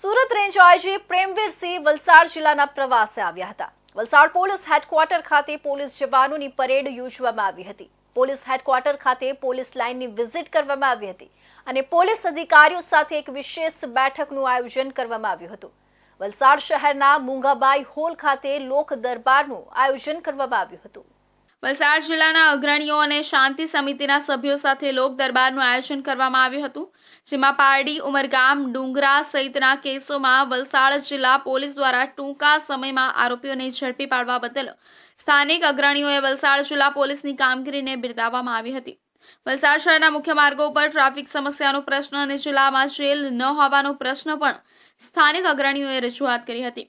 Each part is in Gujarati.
સુરત રેન્જ આઈજી પ્રેમવીરસિંહ વલસાડ જિલ્લાના પ્રવાસે આવ્યા હતા। વલસાડ પોલીસ હેડક્વાર્ટર ખાતે પોલીસ જવાનોની પરેડ યોજવામાં આવી હતી। પોલીસ હેડક્વાર્ટર ખાતે પોલીસ લાઇનની વિઝિટ કરવામાં આવી હતી અને પોલીસ અધિકારીઓ સાથે એક વિશેષ બેઠકનું આયોજન કરવામાં આવ્યું હતું। વલસાડ શહેરના મુંગાબાઈ હોલ ખાતે લોક દરબારનું આયોજન કરવામાં આવ્યું હતું। વલસાડ જિલ્લાના અગ્રણીઓ અને શાંતિ સમિતિના સભ્યો સાથે લોક દરબારનું આયોજન કરવામાં આવ્યું હતું, જેમાં પારડી, ઉમરગામ, ડુંગરા સહિતના કેસોમાં વલસાડ જિલ્લા પોલીસ દ્વારા ટૂંકા સમયમાં આરોપીઓને ઝડપી પાડવા બદલ સ્થાનિક અગ્રણીઓએ વલસાડ જિલ્લા પોલીસની કામગીરીને બિરદાવવામાં આવી હતી। વલસાડ શહેરના મુખ્ય માર્ગો પર ટ્રાફિક સમસ્યાનો પ્રશ્ન અને જિલ્લામાં જેલ ન હોવાનો પ્રશ્ન પણ સ્થાનિક અગ્રણીઓએ રજૂઆત કરી હતી।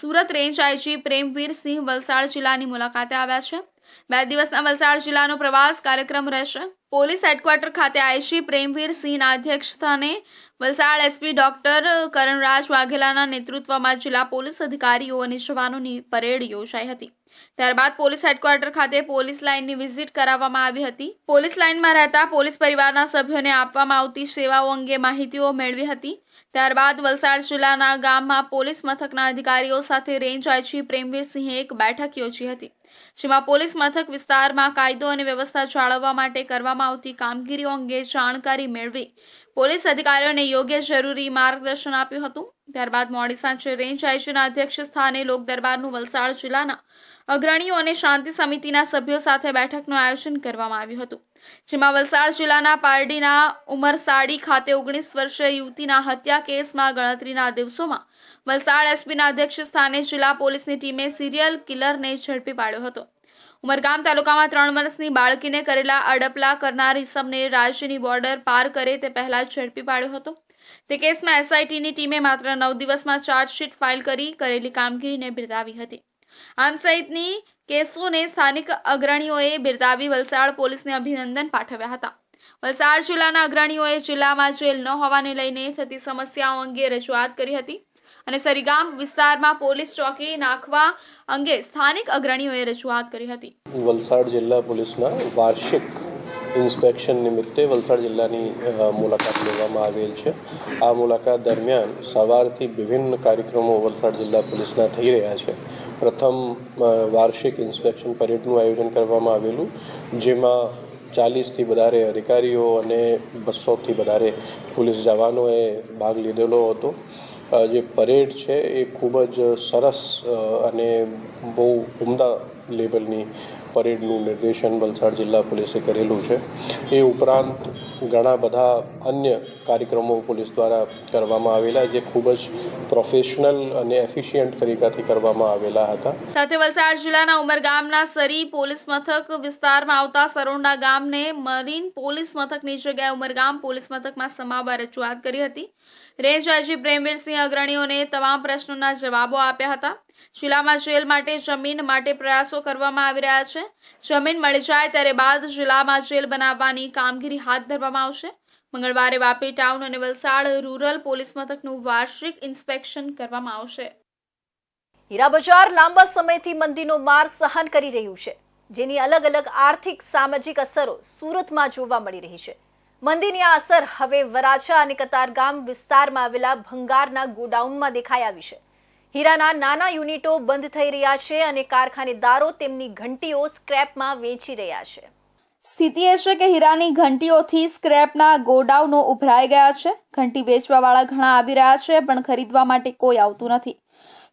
સુરત રેન્જ આઈજી પ્રેમવીરસિંહ વલસાડ જિલ્લાની મુલાકાતે આવ્યા છે। 2 દિવસના વલસાડ જિલ્લાનો પ્રવાસ કાર્યક્રમ રહેશે। પોલીસ હેડક્વાર્ટર ખાતે આઈજી પ્રેમવીરસિંહના અધ્યક્ષસ્થાને વલસાડ એસપી ડોક્ટર કરણરાજ વાઘેલાના નેતૃત્વમાં જિલ્લા પોલીસ અધિકારીઓ અને જવાનોની પરેડ યોજાઈ હતી। ત્યારબાદ પોલીસ હેડક્વાર્ટર ખાતે પોલીસ લાઇનની વિઝિટ કરાવવામાં આવી હતી। પોલીસ લાઇનમાં રહેતા પોલીસ પરિવારના સભ્યોને આપવામાં આવતી સેવાઓ અંગે માહિતીઓ મેળવી હતી। ત્યારબાદ વલસાડ જિલ્લાના ગામમાં પોલીસ મથકના અધિકારીઓ સાથે રેન્જ આઈજી પ્રેમવીરસિંહે એક બેઠક યોજી હતી, જેમાં પોલીસ મથક વિસ્તારમાં કાયદો અને વ્યવસ્થા જાળવવા માટે કરવામાં આવતી કામગીરીઓ અંગે જાણકારી મેળવી પોલીસ અધિકારીઓને યોગ્ય જરૂરી માર્ગદર્શન આપ્યું હતું। ત્યારબાદ મોડી સાંજે રેન્જ આઈજીના અધ્યક્ષ સ્થાને લોક દરબારનું વલસાડ જિલ્લાના અગ્રણીઓ અને શાંતિ સમિતિના સભ્યો સાથે બેઠકનું આયોજન કરવામાં આવ્યું હતું, જેમાં વલસાડ જિલ્લાના પારડીના ઉમરસાડી ખાતે 19 વર્ષીય યુવતીના હત્યા કેસમાં ગણતરીના દિવસોમાં વલસાડ એસપીના અધ્યક્ષ સ્થાને જિલ્લા પોલીસની ટીમે સિરિયલ કિલરને ઝડપી પાડ્યો હતો। ઉમરગામ તાલુકામાં 3 વર્ષની બાળકીને કરેલા અડપલા કરનાર ઇસમને રાજ્યની બોર્ડર પાર કરે તે પહેલા ઝડપી પાડ્યો હતો। તે કેસમાં એસઆઈટીની ટીમે માત્ર 9 દિવસમાં ચાર્જશીટ ફાઇલ કરી કરેલી કામગીરીને બિરદાવી હતી। આમ સહિતની કેસોને સ્થાનિક અગ્રણીઓએ બિરદાવી વલસાડ પોલીસને અભિનંદન પાઠવ્યા હતા। વલસાડ જિલ્લાના અગ્રણીઓએ જિલ્લામાં જેલ ન હોવાને લઈને થતી સમસ્યાઓ અંગે રજૂઆત કરી હતી અને સરીગામ વિસ્તારમાં પોલીસ ચોકી નાખવા અંગે સ્થાનિક અગ્રણીઓએ રજૂઆત કરી હતી। વલસાડ જિલ્લા પોલીસના વાર્ષિક ઇન્સ્પેક્શન નિમિત્તે વલસાડ જિલ્લાની મુલાકાત લેવામાં આવેલ છે। આ મુલાકાત દરમિયાન સવારથી વિભિન્ન કાર્યક્રમો વલસાડ જિલ્લા પોલીસના થઈ રહ્યા છે। પ્રથમ વાર્ષિક ઇન્સ્પેક્શન પરેડનું આયોજન કરવામાં આવેલું, જેમાં 40થી વધારે અધિકારીઓ અને 200થી વધારે પોલીસ જવાનોએ ભાગ લીધેલો હતો। જે પરેડ છે એ ખૂબ જ સરસ અને બહુ ઉમદા લેવલની પરેડનું નિર્દેશન વલસાડ જિલ્લા પોલીસે કરેલું છે। એ ઉપરાંત ઘણા બધા અન્ય કાર્યક્રમો પોલીસ દ્વારા કરવામાં આવેલા, જે ખૂબ જ પ્રોફેશનલ અને એફિશિયન્ટ તરીકાથી કરવામાં આવેલા હતા। સાથે વલસાડ જિલ્લાના ઉમરગામના સરી પોલીસ મથક વિસ્તારમાં આવતા સરોંડા ગામને મરીન પોલીસ મથકની જગ્યાએ ઉમરગામ પોલીસ મથકમાં સમાવવા રજૂઆત કરી હતી। રેન્જ આઈજી પ્રેમવીરસિંહ અગ્રણીઓને તમામ પ્રશ્નોના જવાબો આપ્યા હતા। જિલ્લામાં જેલ માટે જમીન માટે પ્રયાસો કરવામાં આવી રહ્યા છે। જમીન મળી જાય ત્યારે બાદ જિલ્લામાં જેલ બનાવવાની કામગીરી હાથ ધરવામાં આવશે। મંગળવારે વાપી ટાઉન અને વલસાડ રૂરલ પોલીસ મથકનું વાર્ષિક ઇન્સ્પેક્શન કરવામાં આવશે। હીરા બજાર લાંબા સમયથી મંદીનો માર સહન કરી રહ્યું છે, જેની અલગ અલગ આર્થિક સામાજિક અસરો સુરતમાં જોવા મળી રહી છે। મંદીની આ અસર હવે વરાછા અને કતારગામ વિસ્તારમાં આવેલા ભંગારના ગોડાઉનમાં દેખાઈ આવી છે। હીરાના નાના યુનિટો બંધ થઈ રહ્યા છે અને કારખાનેદારો તેમની ઘંટીઓ સ્ક્રેપમાં વેચી રહ્યા છે। સ્થિતિ એ છે કે હીરાની ઘંટીઓથી સ્ક્રેપના ગોડાઉનો ઉભરાઈ ગયા છે। ઘંટી વેચવાવાળા ઘણા આવી રહ્યા છે, પણ ખરીદવા માટે કોઈ આવતું નથી।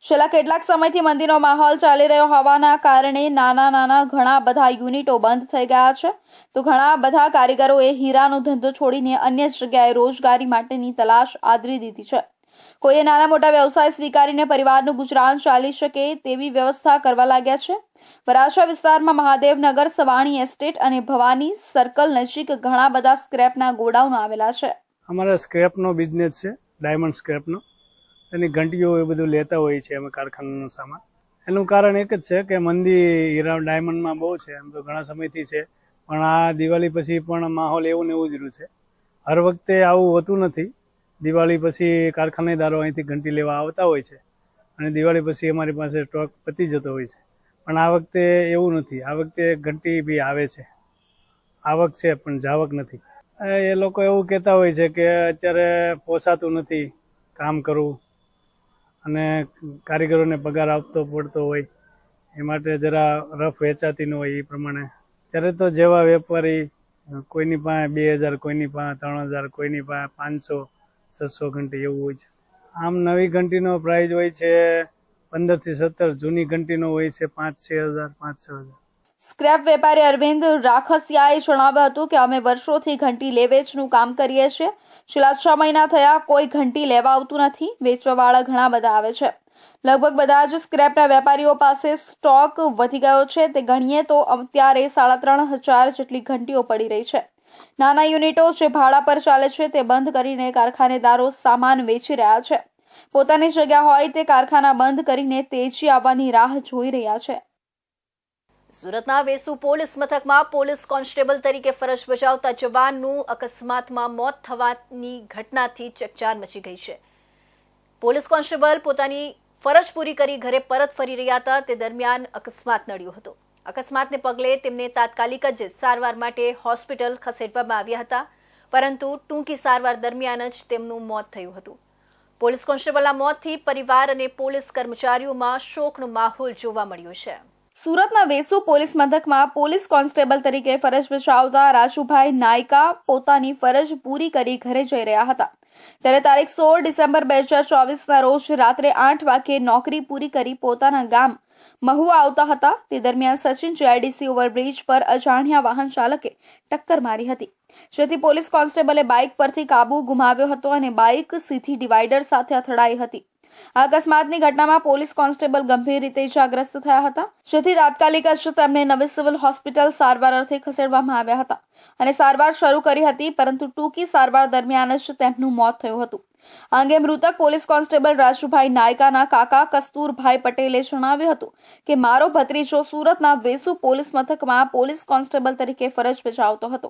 છેલ્લા કેટલાક સમયથી મંદીનો માહોલ ચાલી રહ્યો હોવાના કારણે નાના ઘણા બધા યુનિટો બંધ થઈ ગયા છે, તો ઘણા બધા કારીગરોએ હીરાનો ધંધો છોડીને અન્ય જગ્યાએ રોજગારી માટેની તલાશ આદરી દીધી છે। કોઈએ નાના મોટા વ્યવસાય સ્વીકારીને પરિવારનું ગુજરાન ચાલી શકે તેવી વ્યવસ્થા કરવા લાગ્યા છે। વરાછા વિસ્તારમાં મહાદેવનગર, સવાણી એસ્ટેટ અને ભવાની સર્કલ નજીક ઘણા બધા સ્ક્રેપના ગોડાઉન આવેલા છે। અમારા સ્ક્રેપનો બિઝનેસ છે, ડાયમંડ સ્ક્રેપનો, એની ઘંટીઓ એ બધું લેતા હોય છે અમે કારખાનાનો સામાન। એનું કારણ એક જ છે કે મંદી હીરા ડાયમંડમાં બહુ છે, એમ તો ઘણા સમયથી છે, પણ આ દિવાળી પછી પણ માહોલ એવું ને એવું જ રહ્યું છે। હર વખતે આવું હોતું નથી। દિવાળી પછી કારખાનેદારો અહીંથી ઘંટી લેવા આવતા હોય છે અને દિવાળી પછી અમારી પાસે સ્ટોક પતી જતો હોય છે, પણ આ વખતે એવું નથી। આ વખતે ઘંટી બી આવે છે, આવક છે પણ જાવક નથી। એ લોકો એવું કહેતા હોય છે કે અત્યારે પોસાતું નથી કામ કરવું, અને કારીગરોને પગાર આપતો પડતો હોય એ માટે જરા રફ વેચાતી ન હોય એ પ્રમાણે. ત્યારે તો જેવા વેપારી કોઈની પાસે 2000, કોઈની પાસે 3000, કોઈની પાસે 500, 600 ઘંટી એવું હોય છે. આમ નવી ઘંટીનો પ્રાઇસ હોય છે 15 થી 17, જૂની ઘંટીનો હોય છે 5-6 હજાર, 5-6 હજાર. સ્ક્રેપ વેપારી અરવિંદ રાખસિયાએ જણાવ્યું હતું કે અમે વર્ષોથી ઘંટી લે વેચનું કામ કરીએ છીએ. છેલ્લા 6 મહિના થયા કોઈ ઘંટી લેવા આવતું નથી. વેચવાવાળા ઘણા બધા આવે છે. લગભગ બધા જ સ્ક્રેપના વેપારીઓ પાસે સ્ટોક વધી ગયો છે. તે ગણીએ તો અત્યારે 3500 જેટલી ઘંટીઓ પડી રહી છે. નાના યુનિટો જે ભાડા પર ચાલે છે તે બંધ કરીને કારખાનેદારો સામાન વેચી રહ્યા છે. પોતાની જગ્યા હોય તે કારખાના બંધ કરીને તેજી આવવાની રાહ જોઈ રહ્યા છે. સુરતના વેસુ પોલીસ મથકમાં પોલીસ કોન્સ્ટેબલ તરીકે ફરજ બજાવતા જવાનનું અકસ્માતમાં મોત થવાની ઘટનાથી ચકચાર મચી ગઈ છે. પોલીસ કોન્સ્ટેબલ પોતાની ફરજ પૂરી કરી ઘરે પરત ફરી રહ્યા હતા તે દરમિયાન અકસ્માત નડ્યો હતો. અકસ્માતને પગલે તેમને તાત્કાલિક જ સારવાર માટે હોસ્પિટલ ખસેડવામાં આવ્યા હતા, પરંતુ ટૂંકી સારવાર દરમિયાન જ તેમનું મોત થયું હતું. પોલીસ કોન્સ્ટેબલના મોતથી પરિવાર અને પોલીસ કર્મચારીઓમાં શોકનો માહોલ જોવા મળ્યો છે. સુરતના વેસુ પોલીસ મથકમાં પોલીસ કોન્સ્ટેબલ તરીકે ફરજ બજાવતા રાજુભાઈ નાયકા પોતાની ફરજ પૂરી કરી ઘરે જઈ રહ્યા હતા. ત્યારે તારીખ 16 ડિસેમ્બર 2024ના રોજ રાત્રે 8 વાગ્યે નોકરી પૂરી કરી પોતાના ગામ મહુવા આવતા હતા. તે દરમિયાન સચિન જીઆઈડીસી ઓવરબ્રિજ પર અજાણ્યા વાહન ચાલકે ટક્કર મારી હતી, જેથી પોલીસ કોન્સ્ટેબલે બાઇક પરથી કાબુ ગુમાવ્યો હતો અને બાઇક સીધી ડિવાઈડર સાથે અથડાઈ હતી. આ અકસ્માતની ઘટનામાં પોલીસ કોન્સ્ટેબલ ગંભીર રીતે ઇજાગ્રસ્ત થયા હતા, જેથી તાત્કાલિક જ તેમને નવી સિવિલ હોસ્પિટલ સારવાર અર્થે ખસેડવામાં આવ્યા હતા અને સારવાર શરૂ કરી હતી, પરંતુ ટૂંકી સારવાર દરમિયાન જ તેમનું મોત થયું હતું. આ અંગે મૃતક પોલીસ કોન્સ્ટેબલ રાજુભાઈ નાયકાના કાકા કસ્તુરભાઈ પટેલે જણાવ્યું હતું કે મારો ભત્રીજો સુરતના વેસુ પોલીસ મથકમાં પોલીસ કોન્સ્ટેબલ તરીકે ફરજ બજાવતો હતો.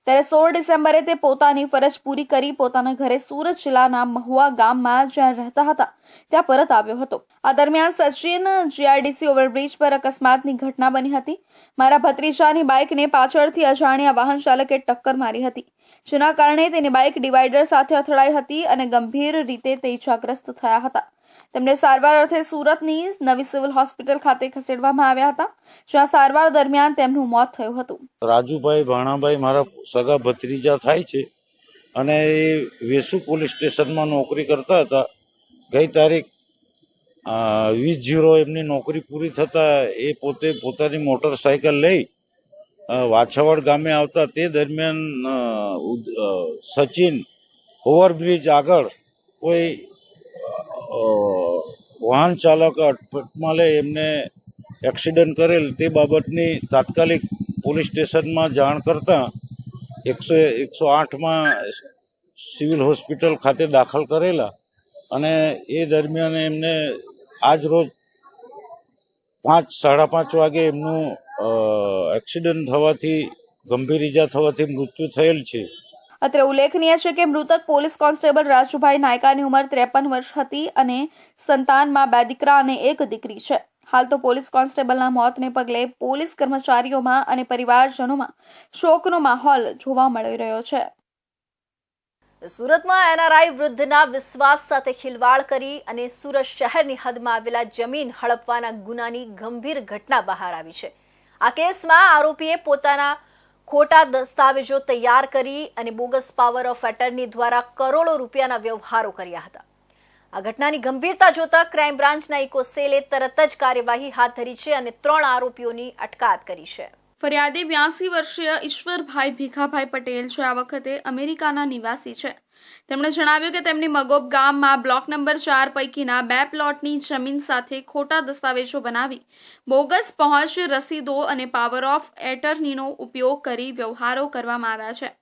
ત્યારે 16 ડિસેમ્બરે તે પોતાની ફરજ પૂરી કરી પોતાના ઘરે સુરત જિલ્લાના મહુવા ગામમાં જ્યાં રહેતા હતા ત્યાં પરત આવ્યો હતો. આ દરમિયાન સચિન જીઆઈડીસી ઓવરબ્રિજ પર અકસ્માતની ઘટના બની હતી. મારા ભત્રીજાની બાઇકને પાછળથી અજાણ્યા વાહન ચાલકે ટક્કર મારી હતી, જેના કારણે તેની બાઇક ડિવાઈડર સાથે અથડાઈ હતી અને ગંભીર રીતે તે ઇજાગ્રસ્ત થયા હતા. તેમને સારવાર અર્થે સુરતની નવી સિવિલ હોસ્પિટલ ખાતે ખસેડવામાં આવ્યા હતા, જ્યાં સારવાર દરમિયાન તેમનું મોત થયું હતું. રાજુભાઈ ભાણાભાઈ મારા સગા ભત્રીજા થાય છે અને એ વેસુ પોલીસ સ્ટેશનમાં નોકરી કરતા હતા. ગઈ તારીખ 20 એમની નોકરી પૂરી થતા એ પોતે પોતાની મોટરસાયકલ લઈ વાછાવડ ગામે આવતા તે દરમિયાન સચિન ઓવરબ્રિજ આગળ કોઈ વાહન ચાલક અટપટમાં લઈ એમને એક્સિડન્ટ કરેલ તે બાબતની તાત્કાલિક પોલીસ સ્ટેશનમાં જાણ કરતા 108માં સિવિલ હોસ્પિટલ ખાતે દાખલ કરેલા અને એ દરમિયાન એમને આજ રોજ 5-5:30 વાગે એમનું એક્સિડન્ટ થવાથી ગંભીર ઈજા થવાથી મૃત્યુ થયેલ છે. અત્રે ઉલ્લેખનીય છે કે મૃતક પોલીસ કોન્સ્ટેબલ રાજુભાઈ નાયકાની ઉંમર 53 વર્ષ હતી અને સંતાનમાં 2 દીકરા અને 1 દીકરી છે. હાલ તો પોલીસ કોન્સ્ટેબલના મોતને પગલે પોલીસ કર્મચારીઓમાં અને પરિવારજનોમાં શોકનો માહોલ જોવા મળી રહ્યો છે. સુરતમાં એનઆરઆઈ વૃદ્ધના વિશ્વાસ સાથે ખિલવાડ કરી અને સુરત શહેરની હદમાં આવેલા જમીન હડપવાના ગુનાની ગંભીર ઘટના બહાર આવી છે. આ કેસમાં આરોપીએ પોતાના ખોટા દસ્તાવેજો તૈયાર કરી અને બોગસ પાવર ઓફ એટર્ની દ્વારા કરોડો રૂપિયાના વ્યવહારો કર્યા હતા. આ ઘટનાની ગંભીરતા જોતા ક્રાઇમ બ્રાન્ચના ઇકો સેલે તરત જ કાર્યવાહી હાથ ધરી છે અને 3 આરોપીઓની અટકાયત કરી છે. ફરિયાદી 82 વર્ષીય ઈશ્વરભાઈ ભીખાભાઈ પટેલ છે. આ વખતે અમેરિકાના નિવાસી છે. તેમણે જણાવ્યું કે તેમની મગોબ ગામમાં બ્લોક નંબર 4 પૈકીના 2 પ્લોટની જમીન સાથે ખોટા દસ્તાવેજો બનાવી બોગસ પહોંચ રસીદો અને પાવર ઓફ એટર્નીનો ઉપયોગ કરી વ્યવહારો કરવામાં આવ્યા છે.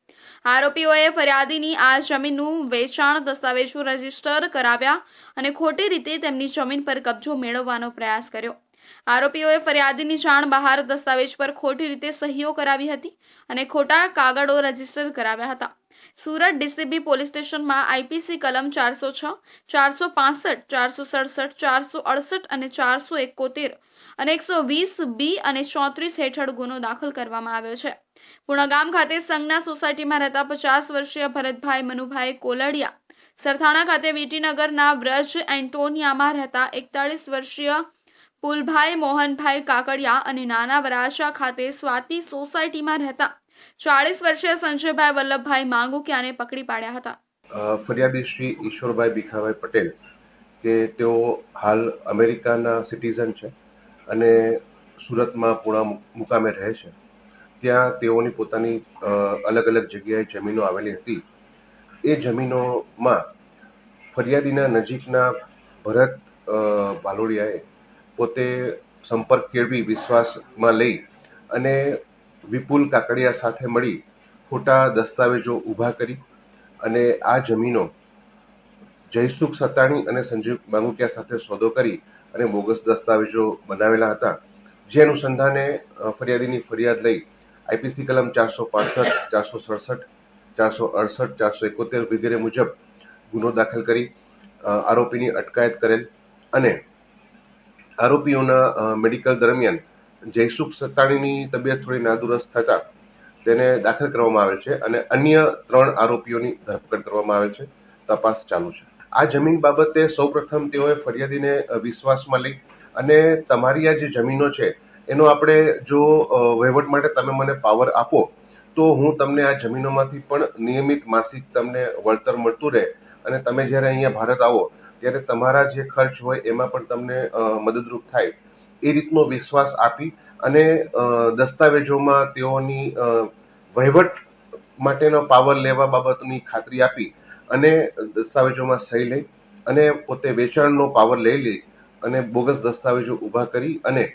આરોપીઓએ ફરિયાદીની આ જમીનનું વેચાણ દસ્તાવેજો રજીસ્ટર કરાવ્યા અને ખોટી રીતે તેમની જમીન પર કબજો મેળવવાનો પ્રયાસ કર્યો. આરોપીઓએ ફરિયાદીની જાણ બહાર દસ્તાવેજ પર ખોટી રીતે સહીઓ કરાવી હતી અને ખોટા કાગળો રજીસ્ટર કરાવ્યા હતા. સુરત ડીસીબી પોલીસ સ્ટેશનમાં આઈપીસી કલમ 406, 465, 467, 468 અને 471 અને 120B અને 34 હેઠળ ગુનો દાખલ કરવામાં આવ્યો છે. પૂર્ણ ગામ ખાતે સંઘના સોસાયટીમાં રહેતા 50 વર્ષીય ભરતભાઈ મનુભાઈ કોલડિયા સરથાણા ખાતે વીટીનગરના વ્રજ એન્ટોનિયામાં રહેતા 41 વર્ષીય પુલભાઈ મોહનભાઈ કાકડિયા અને નાના વરાછા ખાતે સ્વાતિ સોસાયટીમાં રહેતા 40 વર્ષીય સંજયભાઈ વલ્લભભાઈ માંગુકિયાને પકડી પાડ્યા હતા. ફરિયાદી શ્રી ઈશ્વરભાઈ ભીખાભાઈ પટેલ કે તેઓ હાલ અમેરિકાના સિટીઝન છે અને સુરતમાં પૂણા મુકામે રહે છે. ત્યાં તેઓની પોતાની અલગ અલગ જગ્યાએ જમીનો આવેલી હતી. એ જમીનોમાં ફરિયાદીના નજીકના ભરત ભાલોડિયાએ પોતે સંપર્ક કેળવી વિશ્વાસમાં લઈ અને વિપુલ કાકડિયા સાથે મળી ખોટા દસ્તાવેજો ઊભા કરી અને આ જમીનો જયસુખ સતાણી અને સંજીવ માંગુકિયા સાથે સોદો કરી અને બોગસ દસ્તાવેજો બનાવેલા હતા. જે અનુસંધાને ફરિયાદીની ફરિયાદ લઈ આઈપીસી કલમ 465, 467, 468, 471 વગેરે મુજબ ગુનો દાખલ કરી આરોપીની અટકાયત કરેલ અને આરોપીઓના મેડિકલ દરમિયાન જયસુખ સતાણીની તબિયત થોડી નાદુરસ્ત થતા તેને દાખલ કરવામાં આવે છે અને અન્ય 3 આરોપીઓની ધરપકડ કરવામાં આવે છે. તપાસ ચાલુ છે. આ જમીન બાબતે સૌપ્રથમ તેઓએ ફરિયાદીને વિશ્વાસમાં લઈ અને તમારી આ જે જમીનો છે એનો આપણે જો વહીવટ માટે તમે મને પાવર આપો તો હું તમને આ જમીનોમાંથી પણ નિયમિત માસિક તમને વળતર મળતું રહે અને તમે જ્યારે અહીંયા ભારત આવો ત્યારે તમારા જે ખર્ચ હોય એમાં પણ તમને મદદરૂપ થાય એ રીતનો વિશ્વાસ આપી અને દસ્તાવેજોમાં તેઓની વહીવટ માટેનો પાવર લેવા બાબતની ખાતરી આપી અને દસ્તાવેજોમાં સહી લઈ અને પોતે વેચાણનો પાવર લઈ અને બોગસ દસ્તાવેજો ઊભા કરી અને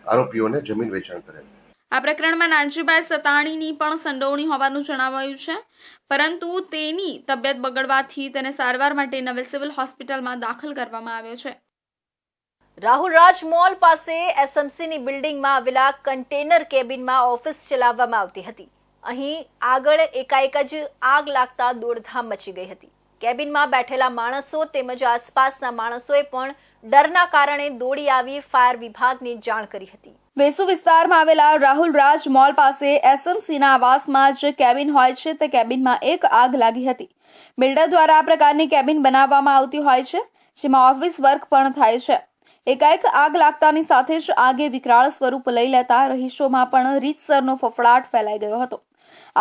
આરોપીઓને જમીન વેચાણ કરેલ. આ પ્રકરણમાં નાનજીભાઈ સતાણીની પણ સંડોવણી હોવાનું જણાવાયું છે, પરંતુ તેની તબિયત બગડવાથી તેને સારવાર માટે નવી સિવિલ હોસ્પિટલમાં દાખલ કરવામાં આવ્યો છે. રાહુલ રાજ મોલ પાસે એસએમસીની બિલ્ડિંગમાં આવેલા કન્ટેનર કેબિનમાં ઓફિસ ચલાવવામાં આવતી હતી. અહીં આગળ એકાએક જ આગ લાગતા દોડધામ મચી ગઈ હતી. કેબિનમાં બેઠેલા માણસો તેમજ આસપાસના માણસોએ પણ ડરના કારણે દોડી આવી ફાયર વિભાગને જાણ કરી હતી. વેસુ વિસ્તારમાં આવેલા રાહુલ રાજ મોલ પાસે એસએમસીના આવાસમાં જે કેબિન હોય છે તે કેબિનમાં એક આગ લાગી હતી. બિલ્ડર દ્વારા આ પ્રકારની કેબિન બનાવવામાં આવતી હોય છે, જેમાં ઓફિસ વર્ક પણ થાય છે. એકાએક આગ લાગતાની સાથે જ આગે વિકરાળ સ્વરૂપ લઈ લેતા રહીશોમાં પણ રીતસરનો ફફડાટ ફેલાઈ ગયો હતો.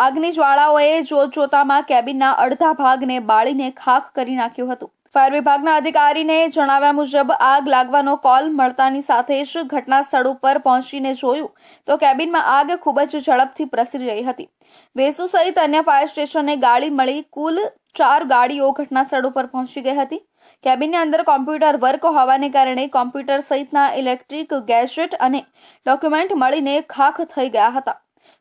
આગની જ્વાળાઓએ જોતજોતામાં કેબિનના અડધા ભાગને બાળીને ખાખ કરી નાખ્યું હતું. ફાયર વિભાગના અધિકારીને જણાવ્યા મુજબ આગ લાગવાનો કોલ મળતાની સાથે જ ઘટના સ્થળ ઉપર પહોંચીને જોયું તો કેબિનમાં આગ ખૂબ જ ઝડપથી પ્રસરી રહી હતી. વેસુ સહિત અન્ય ફાયર સ્ટેશનને ગાડી મળી કુલ 4 ગાડીઓ ઘટના સ્થળ ઉપર પહોંચી ગઈ હતી. કેબિનની અંદર કોમ્પ્યુટર વર્ક હોવાને કારણે કોમ્પ્યુટર સહિતના ઇલેક્ટ્રિક ગેજેટ અને ડોક્યુમેન્ટ મળીને ખાખ થઈ ગયા હતા.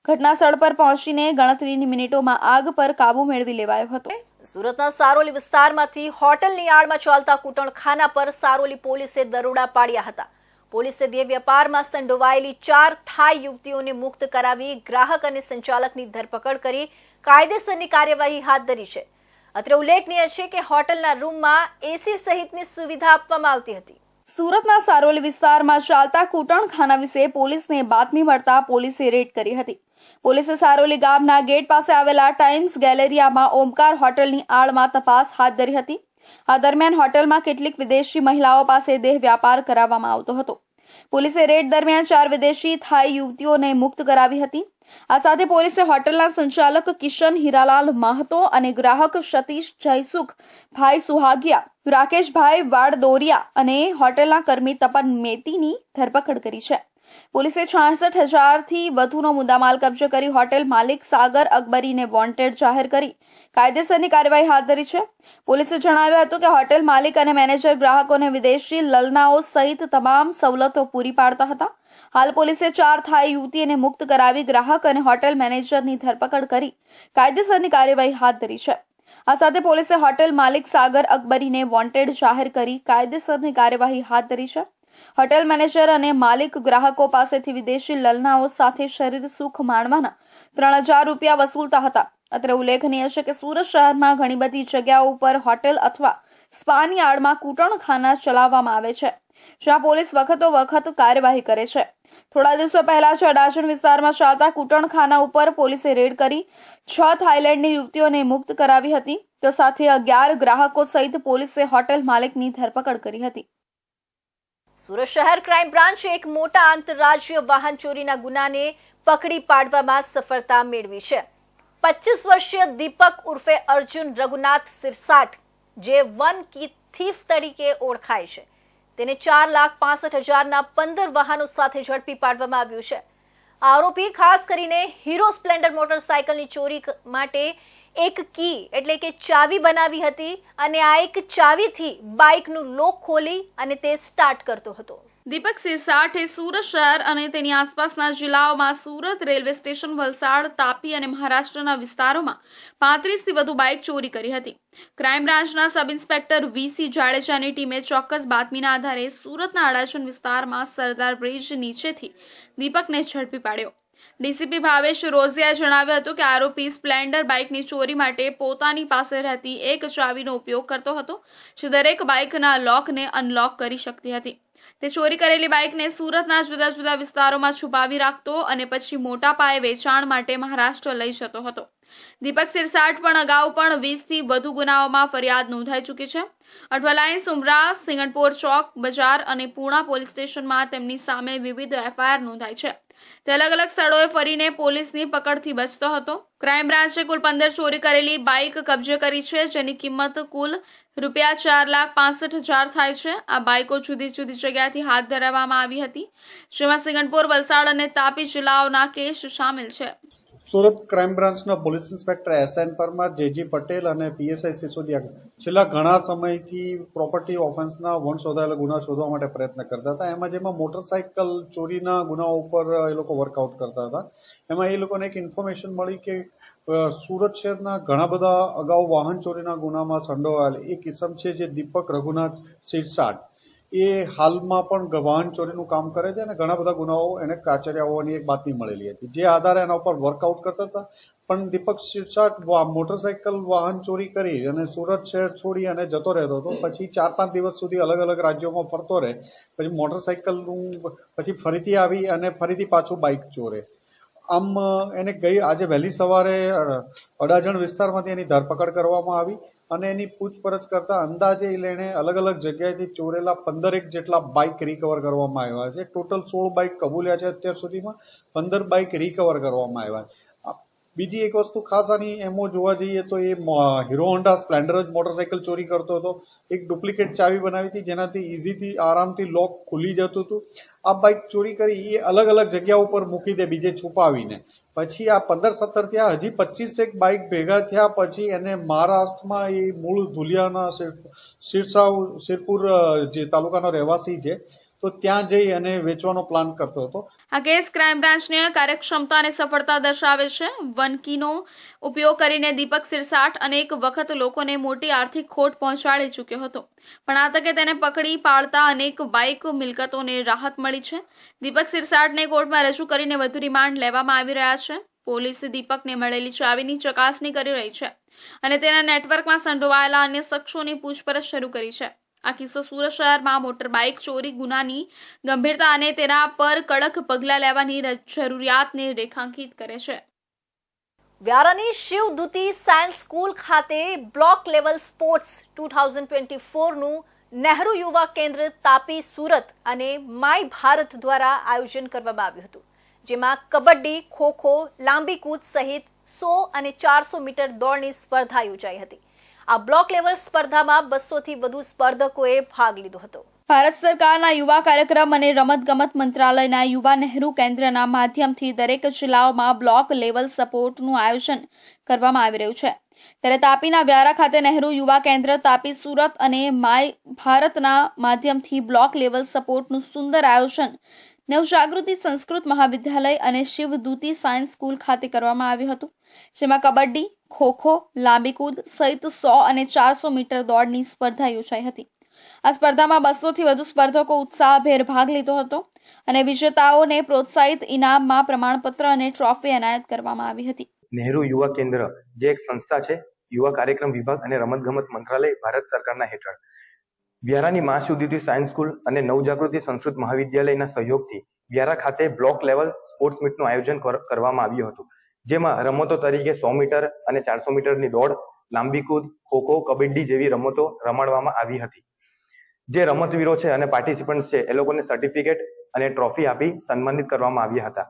ઘટના સ્થળ પર પહોંચીને ગણતરીની મિનિટોમાં આગ પર કાબુ મેળવી લેવાયો હતો. સુરતના સારોલી વિસ્તારમાંથી હોટલની આડમાં ચાલતા કૂટણખાના પર સારોલી પોલીસે દરોડા પાડ્યા હતા. પોલીસે દેહ વેપારમાં સંડોવાયેલી 4 થાઈ યુવતીઓને મુક્ત કરાવી ગ્રાહક અને સંચાલકની ધરપકડ કરી કાયદેસરની કાર્યવાહી હાથ ધરી છે. અત્રે ઉલ્લેખનીય છે કે હોટલના રૂમમાં એસી સહિતની સુવિધા આપવામાં આવતી હતી. સુરતના સારોલી વિસ્તારમાં ચાલતા કૂટણખાના વિશે પોલીસને બાતમી મળતા પોલીસે રેડ કરી હતી. પોલીસે સારોલી ગામના ગેટ પાસે આવેલા ટાઈમ્સ ગેલેરિયામાં ઓમકાર હોટલની આડમાં તપાસ હાથ ધરી હતી. આ દરમિયાન હોટલમાં કેટલીક વિદેશી મહિલાઓ પાસે દેહ વ્યાપાર કરાવવામાં આવતો હતો. પોલીસે રેડ દરમિયાન 4 વિદેશી થાઈ યુવતીઓને મુક્ત કરાવી હતી. આ સાથે પોલીસે હોટલના સંચાલક કિશન હીરાલાલ મહતો અને ગ્રાહક સતીશ જયસુખ ભાઈ સુહાગિયા, રાકેશભાઈ વાડદોરિયા અને હોટલના કર્મી તપન મેતીની ધરપકડ કરી છે. પોલીસે 66,000થી વધુનો મુદ્દામાલ કબજે કરી હોટેલ માલિક સાગર અકબરીને વોન્ટેડ જાહેર કરી કાયદેસરની કાર્યવાહી હાથ ધરી છે. પોલીસે જણાવ્યું હતું કે હોટેલ માલિક અને મેનેજર ગ્રાહકોને વિદેશી લલનાઓ સહિત તમામ સવલતો પૂરી પાડતા હતા. હાલ પોલીસે 4 થાઈ યુવતીને મુક્ત કરાવી ગ્રાહક અને હોટેલ મેનેજરની ધરપકડ કરી કાયદેસરની કાર્યવાહી હાથ ધરી છે. આ સાથે પોલીસે હોટેલ માલિક સાગર અકબરીને વોન્ટેડ જાહેર કરી કાયદેસરની કાર્યવાહી હાથ ધરી છે. હોટેલ મેનેજર અને માલિક ગ્રાહકો પાસેથી વિદેશી લલનાઓ સાથે શરીર સુખ માણવાના 3,000 રૂપિયા વસૂલતા હતા. અત્રે ઉલ્લેખનીય છે કે સુરત શહેરમાં ઘણી બધી જગ્યાઓ ઉપર હોટેલ અથવા સ્પાની આડમાં કૂટણખાના ચલાવવામાં આવે છે, જ્યાં પોલીસ વખતો વખત કાર્યવાહી કરે છે. થોડા દિવસો પહેલા જ અડાજણ વિસ્તારમાં ચાલતા કૂટણખાના ઉપર પોલીસે રેડ કરી 6 થાઈલેન્ડની યુવતીઓને મુક્ત કરાવી હતી, તો સાથે 11 ગ્રાહકો સહિત પોલીસે હોટેલ માલિકની ધરપકડ કરી હતી. સુરત શહેર ક્રાઇમ બ્રાન્ચે એક મોટા આંતરરાજ્ય વાહન ચોરીના ગુનાને પકડી પાડવામાં સફળતા મેળવી છે. 25 વર્ષીય દીપક ઉર્ફે અર્જુન રઘુનાથ સિરસાટ, જે વન કી થીફ તરીકે ઓળખાય છે, તેને 4,65,000ના 15 વાહનો સાથે ઝડપી પાડવામાં આવ્યું છે. આરોપી ખાસ કરીને હીરો સ્પ્લેન્ડર મોટરસાયકલની ચોરી માટે એક કી એટલે કે ચાવી બનાવી હતી અને આ એક ચાવીથી બાઇકનું લોક ખોલી અને તે સ્ટાર્ટ કરતો હતો. દીપક સિરસાટે સુરત શહેર અને તેની આસપાસના જિલ્લાઓમાં સુરત રેલવે સ્ટેશન, વલસાડ, તાપી અને મહારાષ્ટ્રના વિસ્તારોમાં 35થી વધુ બાઇક ચોરી કરી હતી. ક્રાઇમ બ્રાન્ચના સબ ઇન્સ્પેક્ટર વીસી જાડેજાની ટીમે ચોક્કસ બાતમીના આધારે સુરતના અડાજણ વિસ્તારમાં સરદાર બ્રિજ નીચેથી દીપકને ઝડપી પાડ્યો. ડીસીપી ભાવેશ રોઝિયાએ જણાવ્યું હતું કે આરોપી સ્પ્લેન્ડર બાઇકની ચોરી માટે પોતાની પાસે રહેતી એક ચાવીનો ઉપયોગ કરતો હતો, જે દરેક બાઇકના લોકને અનલોક કરી શકતી હતી. તે ચોરી કરેલી બાઇકને સુરતના જુદા જુદા વિસ્તારોમાં છુપાવી રાખતો અને પછી મોટા પાયે વેચાણ માટે મહારાષ્ટ્ર લઈ જતો હતો. દીપક સિરસાટ પણ અગાઉ પણ 20થી વધુ ગુનાઓમાં ફરિયાદ નોંધાઈ ચૂકી છે. અઠવાલાઇન્સ, ઉમરા, સિંગણપોર ચોક બજાર અને પૂણા પોલીસ સ્ટેશનમાં તેમની સામે વિવિધ એફઆઈઆર નોંધાઈ છે. તે અલગ અલગ સ્થળોએ ફરીને પોલીસની પકડથી બચતો હતો. ક્રાઇમ બ્રાન્ચે કુલ 15 ચોરી કરેલી બાઇક કબજે કરી છે, જેની કિંમત કુલ ₹4,65,000 થાય છે. આ બાઇકો જુદી જુદી જગ્યાએથી હાથ ધરવામાં આવી હતી, જેમાં સિંગણપોર, વલસાડ અને તાપી જિલ્લાઓના કેસ સામેલ છે. સુરત ક્રાઇમ બ્રાન્ચના police inspector SN Parmar, JG Patel અને PSI સિસોદિયા છેલ્લા ઘણા સમયથી પ્રોપર્ટી ઓફેન્સના વણશોધાયેલા ગુના શોધવા માટે પ્રયત્ન કરતા હતા. જેમાં મોટરસાઇકલ ચોરીના ગુનાઓ ઉપર એ લોકો વર્કઆઉટ કરતા હતા. એમાં એ લોકોને એક ઇન્ફોર્મેશન મળી કે સુરત શહેરના ઘણા બધા અગાઉ વાહન ચોરીના ગુનામાં સંડોવાયેલ એક કિસ્મ છે, જે દીપક રઘુનાથ સિરસાટ, એ હાલમાં પણ વાહન ચોરીનું કામ કરે છે અને ઘણા બધા ગુનાઓ એને કાચર્યા હોવાની એક બાતમી મળેલી હતી. જે આધારે એના ઉપર વર્કઆઉટ કરતા હતા. પણ દીપક સિરસાટ મોટરસાઇકલ વાહન ચોરી કરી અને સુરત શહેર છોડી અને જતો રહેતો હતો. પછી 4-5 દિવસ સુધી અલગ અલગ રાજ્યોમાં ફરતો રહે. પછી મોટરસાઇકલનું પછી ફરીથી આવી અને ફરીથી પાછું બાઇક ચોરે. આમ એને આજે વહેલી સવારે અડાજણ વિસ્તારમાંથી એની ધરપકડ કરવામાં આવી અને એની પૂછપરછ કરતા અંદાજે એણે અલગ અલગ જગ્યાએથી ચોરેલા 15 જેટલા બાઇક રિકવર કરવામાં આવ્યા છે. ટોટલ 16 બાઇક કબૂલ્યા છે અત્યાર સુધીમાં, 15 બાઇક રિકવર કરવામાં આવ્યા છે. બીજી એક વસ્તુ ખાસ આની એમો જોવા જઈએ તો એ હીરો હોન્ડા સ્પ્લેન્ડર જ મોટરસાઇકલ ચોરી કરતો હતો. એક ડુપ્લિકેટ ચાવી બનાવી હતી, જેનાથી ઇઝીથી આરામથી લોક ખુલી જતું હતું. આ બાઇક ચોરી કરી એ અલગ અલગ જગ્યા ઉપર મૂકી દે બીજે છુપાવીને. પછી આ 15-17 થયા, હજી 25 બાઇક ભેગા થયા. પછી એને મહારાષ્ટ્રમાં એ મૂળ ધુલિયાના સિરપુર જે તાલુકાનો રહેવાસી છે, તો ત્યાં જઈ અને વેચવાનો પ્લાન કરતો હતો. આ કેસ ક્રાઇમ બ્રાન્ચની કાર્યક્ષમતા અને સફળતા દર્શાવે છે. વનકીનો ઉપયોગ કરીને દીપક સિરસાટ અનેક વખત લોકોને મોટી આર્થિક ખોટ પહોંચાડી ચૂક્યો હતો, પણ આ તકે તેને પકડી પાડતા અનેક બાઇક મિલકતોને રાહત મળી છે. દીપક સિરસાટને કોર્ટમાં રજૂ કરીને વધુ રિમાન્ડ લેવામાં આવી રહ્યા છે. પોલીસે દીપકને મળેલી ચાવીની ચકાસણી કરી રહી છે અને તેના નેટવર્કમાં સંડોવાયેલા અન્ય શખ્સોની પૂછપરછ શરૂ કરી છે. આ કિસ્સો સુરત શહેરમાં મોટર બાઇક ચોરી ગુનાની ગંભીરતા અને તેના પર કડક પગલાં લેવાની જરૂરિયાતને રેખાંકિત કરે છે. વ્યારાની શિવદૂતી સાયન્સ સ્કૂલ ખાતે બ્લોક લેવલ સ્પોર્ટ્સ 2024નું નહેરુ યુવા કેન્દ્ર તાપી, સુરત અને માય ભારત દ્વારા આયોજન કરવામાં આવ્યું હતું, જેમાં કબડ્ડી, ખો-ખો, લાંબી કૂદ સહિત 100 અને 400 મીટર દોડની સ્પર્ધા યોજાઈ હતી. આ બ્લોક લેવલ સ્પર્ધામાં 200થી વધુ સ્પર્ધકોએ ભાગ લીધો હતો. ભારત સરકારના યુવા કાર્યક્રમ અને રમતગમત મંત્રાલયના યુવા નહેરુ કેન્દ્રના માધ્યમથી દરેક જિલ્લાઓમાં બ્લોક લેવલ સપોર્ટનું આયોજન કરવામાં આવી રહ્યું છે. ત્યારે તાપીના વ્યારા ખાતે નહેરુ યુવા કેન્દ્ર તાપી, સુરત અને માય ભારતના માધ્યમથી બ્લોક લેવલ સપોર્ટનું સુંદર આયોજન નવજાગૃતિ સંસ્કૃત મહાવિદ્યાલય અને શિવદૂતી સાયન્સ સ્કૂલ ખાતે કરવામાં આવ્યું હતું, જેમાં કબડ્ડી, ખો-ખો, લાંબી કૂદ સહિત 100 અને 400 મીટર દોડની સ્પર્ધા યોજાઈ હતી. આ સ્પર્ધામાં 200થી વધુ સ્પર્ધકો ઉત્સાહભેર ભાગ લીધો હતો અને વિજેતાઓને પ્રોત્સાહિત ઇનામમાં પ્રમાણપત્ર અને ટ્રોફી એનાયત કરવામાં આવી હતી. નહેરુ યુવા કેન્દ્ર જે એક સંસ્થા છે, યુવા કાર્યક્રમ વિભાગ અને રમતગમત મંત્રાલય ભારત સરકારના હેઠળ વ્યારાની મા શિવદૂતી સાયન્સ સ્કૂલ અને નવજાગૃતિ સંસ્કૃત મહાવિદ્યાલયના સહયોગથી વ્યારા ખાતે બ્લોક લેવલ સ્પોર્ટ્સ મીટનું આયોજન કરવામાં આવ્યું હતું, જેમાં રમતો તરીકે 100 મીટર અને 400 મીટરની દોડ, લાંબી કૂદ, ખોખો, કબડ્ડી જેવી રમતો રમાડવામાં આવી હતી. જે રમતવીરો છે અને પાર્ટિસિપન્ટ છે એ લોકોને સર્ટિફિકેટ અને ટ્રોફી આપી સન્માનિત કરવામાં આવ્યા હતા.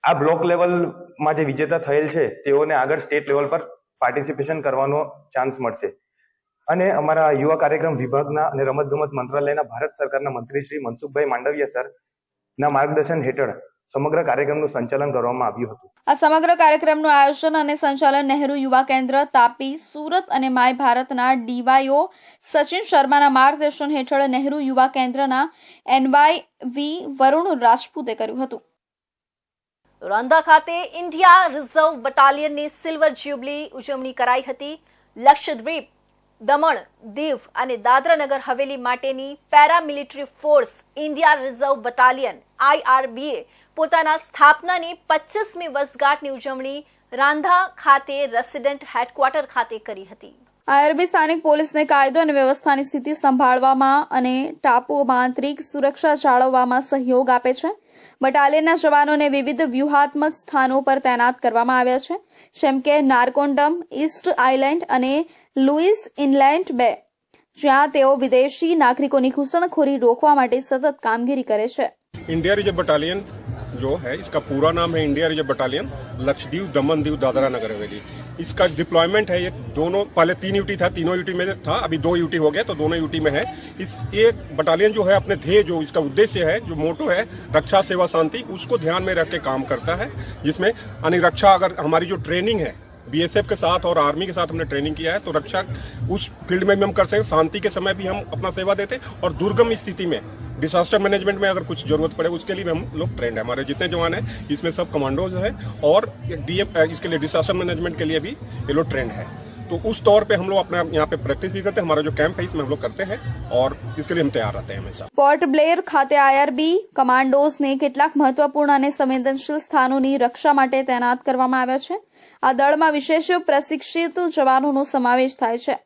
આ બ્લોક લેવલમાં જે વિજેતા થયેલ છે તેઓને આગળ સ્ટેટ લેવલ પર પાર્ટિસિપેશન કરવાનો ચાન્સ મળશે. અને અમારા યુવા કાર્યક્રમ વિભાગના અને રમતગમત મંત્રાલયના ભારત સરકારના મંત્રી શ્રી મનસુખભાઈ માંડવિયા સર ના માર્ગદર્શન હેઠળ સમગ્ર કાર્યક્રમનું સંચાલન કરવામાં આવ્યું હતું. આ સમગ્ર કાર્યક્રમનું આયોજન અને સંચાલન નહેરુ યુવા કેન્દ્ર, તાપી, સુરત અને માય ભારતના ડીવાયઓ સચિન શર્માના માર્ગદર્શન હેઠળ નહેરુ યુવા કેન્દ્રના NYV વરુણ રાજપૂતે કર્યું હતું. રંધા ખાતે ઇન્ડિયા રિઝર્વ બટાલિયનની સિલ્વર જ્યુબલી ઉજવણી કરાઈ હતી. લક્ષદ્વીપ, દમણ, દીવ અને દાદરાનગર હવેલી માટેની paramilitary force India reserve battalion IRBએ પોતાના સ્થાપનાની 25મી વર્ષગાંઠની ઉજવણી રાંધા ખાતે રેસિડેન્ટ હેડક્વાર્ટર ખાતે કરી હતી. IRB સ્થાનિક પોલીસને કાયદો અને વ્યવસ્થાની સ્થિતિ સંભાળવામાં અને ટાપુઓમાં આંતરિક સુરક્ષા જાળવવામાં સહયોગ આપે છે. બટાલિયનના જવાનોને વિવિધ વ્યૂહાત્મક સ્થાનો પર તૈનાત કરવામાં આવ્યા છે, જેમ કે નારકોન્ડમ, ઈસ્ટ આઇલેન્ડ અને લુઇસ ઇનલેન્ડ બે, જ્યાં તેઓ વિદેશી નાગરિકોની ઘૂસણખોરી રોકવા માટે સતત કામગીરી કરે છે. इंडिया रिजर्व बटालियन जो है, इसका पूरा नाम है India reserve battalion Lakshadweep, Daman Diu, Dadra Nagar Haveli. इसका डिप्लॉयमेंट है, ये दोनों पहले 3 यूटी था, तीनों यूटी में था, अभी 2 यूटी हो गया, तो दोनों यूटी में है. इस एक बटालियन जो है अपने ध्येय, जो इसका उद्देश्य है, जो मोटो है रक्षा सेवा शांति, उसको ध्यान में रख के काम करता है. जिसमें यानी रक्षा, अगर हमारी जो ट्रेनिंग है BSF के साथ और आर्मी के साथ हमने ट्रेनिंग किया है, तो रक्षा उस फील्ड में भी हम कर सकते हैं. शांति के समय भी हम अपना सेवा देते हैं और दुर्गम स्थिति में डिजास्टर मैनेजमेंट में अगर कुछ जरूरत पड़े उसके लिए भी हम लोग ट्रेंड है. हमारे जितने जवान हैं इसमें सब कमांडोज हैं और DM इसके लिए डिजास्टर मैनेजमेंट के लिए भी ये लोग ट्रेंड है. तो उस तौर पे हम लोग अपने यहाँ पे प्रैक्टिस भी करते हैं. हमारा जो कैंप है इसमें हम लोग करते हैं और इसके लिए हम तैयार रहते हैं हमेशा. પોર્ટ બ્લેર ખાતે IRB કમાન્ડોઝને કેટલાક મહત્વપૂર્ણ અને સંવેદનશીલ સ્થાનોની રક્ષા માટે તૈનાત કરવામાં આવ્યા છે. આ દળમાં વિશેષ પ્રશિક્ષિત જવાનોનો સમાવેશ થાય છે,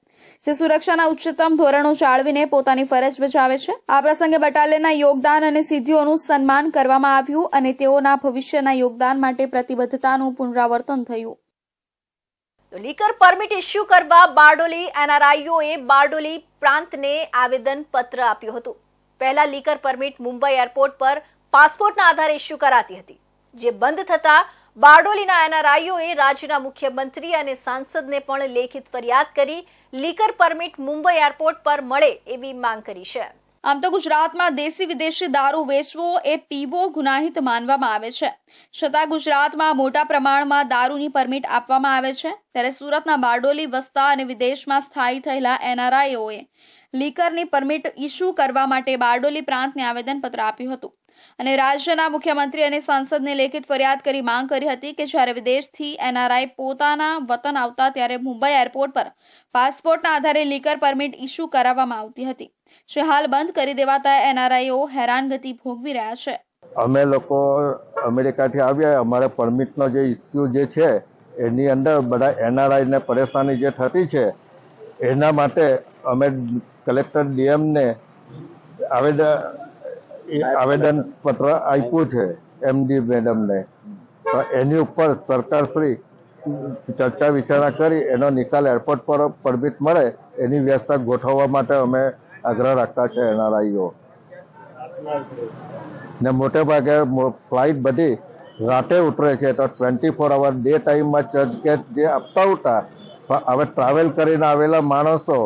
જે સુરક્ષાના ઉચ્ચતમ ધોરણો જાળવીને પોતાની ફરજ બજાવે છે. આ પ્રસંગે બટાલિયનના યોગદાન અને સિદ્ધિઓનું સન્માન કરવામાં આવ્યું અને તેઓના ભવિષ્યના યોગદાન માટે પ્રતિબદ્ધતાનું પુનરાવર્તન થયું. લીકર પરમિટ ઇસ્યુ કરવા બારડોલી NRIઓએ બારડોલી પ્રાંતને આવેદન પત્ર આપ્યું હતું. પહેલા લીકર પરમિટ મુંબઈ એરપોર્ટ પર પાસપોર્ટના આધારે ઇસ્યુ કરાતી હતી, જે બંધ થતા બારડોલીના NRIઓએ રાજ્યના મુખ્યમંત્રી અને સાંસદને પણ લેખિત ફરિયાદ કરી લીકર પરમિટ મુંબઈ એરપોર્ટ પર મળે એવી માંગ કરી છે. આમ તો ગુજરાતમાં દેશી વિદેશી દારૂ વેચવો એ પીવો ગુનાહિત માનવામાં આવે છે, છતાં ગુજરાતમાં મોટા પ્રમાણમાં દારૂની પરમિટ આપવામાં આવે છે. ત્યારે સુરતના બારડોલી વસતા અને વિદેશમાં સ્થાયી થયેલા NRIઓએ લીકરની પરમિટ ઇસ્યુ કરવા માટે બારડોલી પ્રાંતને આવેદનપત્ર આપ્યું હતું અને રાજ્યના મુખ્યમંત્રી અને સાંસદને લેખિત ફરિયાદ કરી માંગ કરી હતી કે જ્યારે વિદેશથી NRI પોતાના વતન આવતા ત્યારે મુંબઈ એરપોર્ટ પર પાસપોર્ટના આધારે લીકર પરમિટ ઇસ્યુ કરાવવામાં આવતી હતી, જે હાલ બંધ કરી દેવાતા NRIઓ હેરાનગતિ ભોગવી રહ્યા છે. અમે લોકો અમેરિકાથી આવ્યા, અમારે પરમિટનો જે ઇસ્યુ જે છે એની અંદર બધા NRI ને પરેશાની જે થતી છે એના માટે અમે કલેક્ટર DM ને આવેદન પત્ર આપ્યું છે MD મેડમને. તો એની ઉપર સરકારશ્રી ચર્ચા વિચારણા કરી એનો નિકાલ એરપોર્ટ પર પરમિટ મળે એની વ્યવસ્થા ગોઠવવા માટે અમે આગ્રહ રાખતા છે NRIઓ. ને મોટે ભાગે ફ્લાઇટ બધી રાતે ઉતરે છે, તો 24 અવર ડે ટાઈમમાં ચર્ચગેટ જે આપતા હતા, હવે ટ્રાવેલ કરીને આવેલા માણસો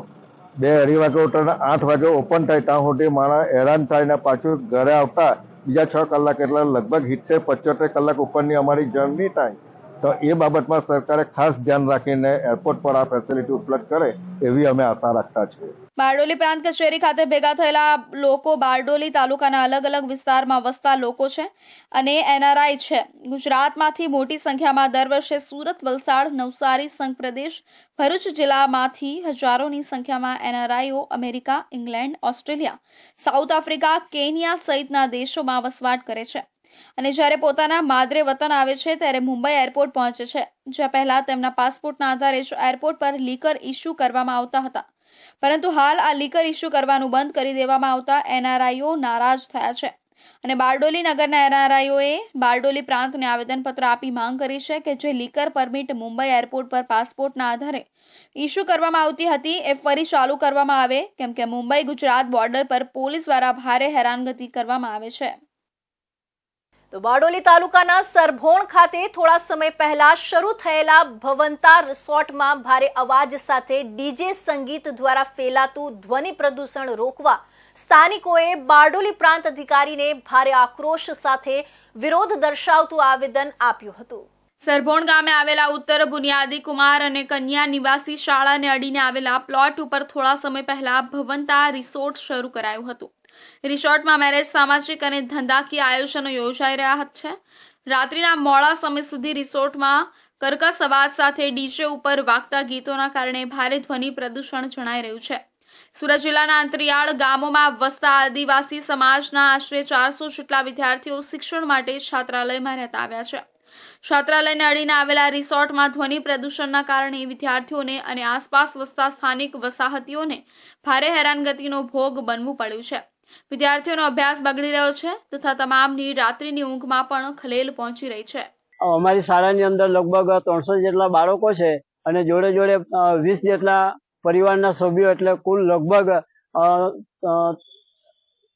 2-2:30 વાગે ઉતરે 8 વાગે ઓપન થાય ત્યાં સુધી માણસ હેરાન થાય ને પાછું ઘરે આવતા બીજા 6 કલાક, એટલે લગભગ 70-75 કલાક ઉપરની અમારી જર્ની થાય. તો એ બાબતમાં સરકારે ખાસ ધ્યાન રાખીને એરપોર્ટ પર આ ફેસિલિટી ઉપલબ્ધ કરે એવી અમે આશા રાખતા છીએ. બારડોલી પ્રાંત કચેરી ખાતે ભેગા થયેલા લોકો બારડોલી તાલુકાના અલગ અલગ વિસ્તારમાં વસતા લોકો છે અને NRI છે. ગુજરાતમાંથી મોટી સંખ્યામાં દર વર્ષે સુરત, વલસાડ, નવસારી, સંઘ પ્રદેશ, ભરૂચ જિલ્લામાંથી હજારોની સંખ્યામાં NRIઓ America, England, Australia, South Africa, Kenya સહિતના દેશોમાં વસવાટ કરે છે અને જ્યારે પોતાના માદરે વતન આવે છે ત્યારે મુંબઈ એરપોર્ટ પહોંચે છે, જ્યાં પહેલા તેમના પાસપોર્ટના આધારે જ એરપોર્ટ પર લીકર ઇસ્યુ કરવામાં આવતા હતા, પરંતુ હાલ આ લીકર ઇસ્યુ કરવાનું બંધ કરી દેવામાં આવતા NRIઓ નારાજ થયા છે અને બારડોલી નગરના એનઆરઆઈઓએ બારડોલી પ્રાંતને આવેદનપત્ર આપી માંગ કરી છે કે જે લીકર પરમિટ મુંબઈ એરપોર્ટ પર પાસપોર્ટના આધારે ઇસ્યુ કરવામાં આવતી હતી એ ફરી ચાલુ કરવામાં આવે, કેમ કે મુંબઈ ગુજરાત બોર્ડર પર પોલીસ દ્વારા ભારે હેરાનગતિ કરવામાં આવે છે. તો બારડોલી તાલુકાના સરભોણ ખાતે થોડા સમય પહેલા શરૂ થયેલા ભવંતા રિસોર્ટમાં ભારે અવાજ સાથે ડીજે સંગીત દ્વારા ફેલાતું ધ્વનિ પ્રદૂષણ રોકવા સ્થાનિકોએ બારડોલી પ્રાંત અધિકારીને ભારે આક્રોશ સાથે વિરોધ દર્શાવતું આવેદન આપ્યું હતું. સરભોણ ગામે આવેલા ઉત્તર બુનિયાદી કુમાર અને કન્યા નિવાસી શાળાને અડીને આવેલા પ્લોટ ઉપર થોડા સમય પહેલા ભવંતા રિસોર્ટ શરૂ કરાયું હતું. રિસોર્ટમાં મેરેજ, સામાજિક અને ધંધાકીય આયોજનો યોજાઈ રહ્યા છે. રાત્રિના મોડા સમય સુધી રિસોર્ટમાં કર્કશ અવાજ સાથે ડીજે ઉપર વાગતા ગીતોના કારણે ભારે ધ્વનિ પ્રદૂષણ જણાઈ રહ્યું છે. સુરત જિલ્લાના અંતરિયાળ ગામોમાં વસતા આદિવાસી સમાજના આશરે 400 જેટલા વિદ્યાર્થીઓ શિક્ષણ માટે છાત્રાલયમાં રહેતા આવ્યા છે. છાત્રાલયને અડીને આવેલા રિસોર્ટમાં ધ્વનિ પ્રદૂષણના કારણે વિદ્યાર્થીઓને અને આસપાસ વસતા સ્થાનિક વસાહતીઓને ભારે હેરાનગતિનો ભોગ બનવું પડ્યું છે. વિદ્યાર્થીઓનો અભ્યાસ બગડી રહ્યો છે તથા તમામની રાત્રિની ઊંઘમાં પણ ખલેલ પહોંચી રહી છે. અમારી શાળાની અંદર લગભગ 300 જેટલા બાળકો છે અને જોડે જોડે 20 જેટલા પરિવારના સભ્યો, એટલે કુલ લગભગ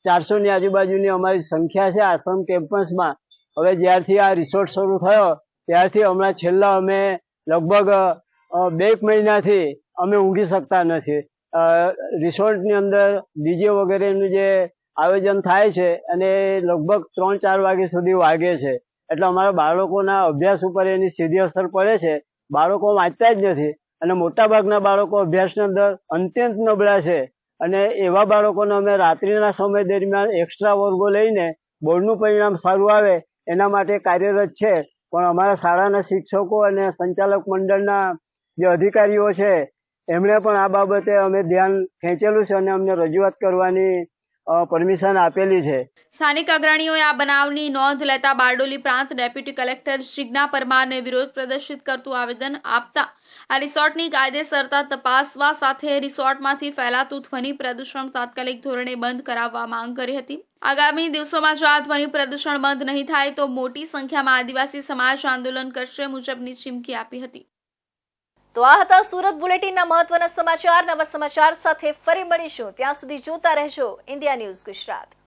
400 ની આજુબાજુની અમારી સંખ્યા છે આશ્રમ કેમ્પસમાં. હવે જ્યારથી આ રિસોર્ટ શરૂ થયો ત્યારથી હમણાં છેલ્લા અમે લગભગ 2 મહિનાથી અમે ઊંઘી શકતા નથી. રિસોર્ટની અંદર ડીજે વગેરેનું જે આયોજન થાય છે અને લગભગ 3-4 વાગ્યા સુધી વાગે છે, એટલે અમારા બાળકોના અભ્યાસ ઉપર એની સીધી અસર પડે છે. બાળકો વાંચતા જ નથી અને મોટાભાગના બાળકો અભ્યાસની અંદર અત્યંત નબળા છે અને એવા બાળકોને અમે રાત્રિના સમય દરમિયાન એક્સ્ટ્રા વર્ગો લઈને બોર્ડનું પરિણામ સારું આવે એના માટે કાર્યરત છે. પણ અમારા શાળાના શિક્ષકો અને સંચાલક મંડળના જે અધિકારીઓ છે એમણે પણ આ બાબતે અમે ધ્યાન ખેંચેલું છે અને અમને રજૂઆત કરવાની પરમિશન આપેલી છે. સ્થાનિક અગ્રણીઓએ આ બનાવની નોંધ લેતા બારડોલી પ્રાંત ડેપ્યુટી કલેક્ટર જિજ્ઞા પરમારને વિરોધ પ્રદર્શિત કરતું આવેદન આપતા આ રિસોર્ટની કાયદેસરતા તપાસવા સાથે રિસોર્ટમાંથી ફેલાતું ધ્વનિ પ્રદૂષણ તાત્કાલિક ધોરણે બંધ કરાવવા માંગ કરી હતી. આગામી દિવસોમાં જો આ ધ્વનિ પ્રદૂષણ બંધ નહીં થાય તો મોટી સંખ્યામાં આદિવાસી સમાજ આંદોલન કરશે મુજબની ચીમકી આપી હતી. તો આ હતા સુરત બુલેટિનના મહત્વના સમાચાર. નવા સમાચાર સાથે ફરી મળીશું. ત્યાં સુધી જોતા રહેજો ઇન્ડિયા ન્યૂઝ ગુજરાત.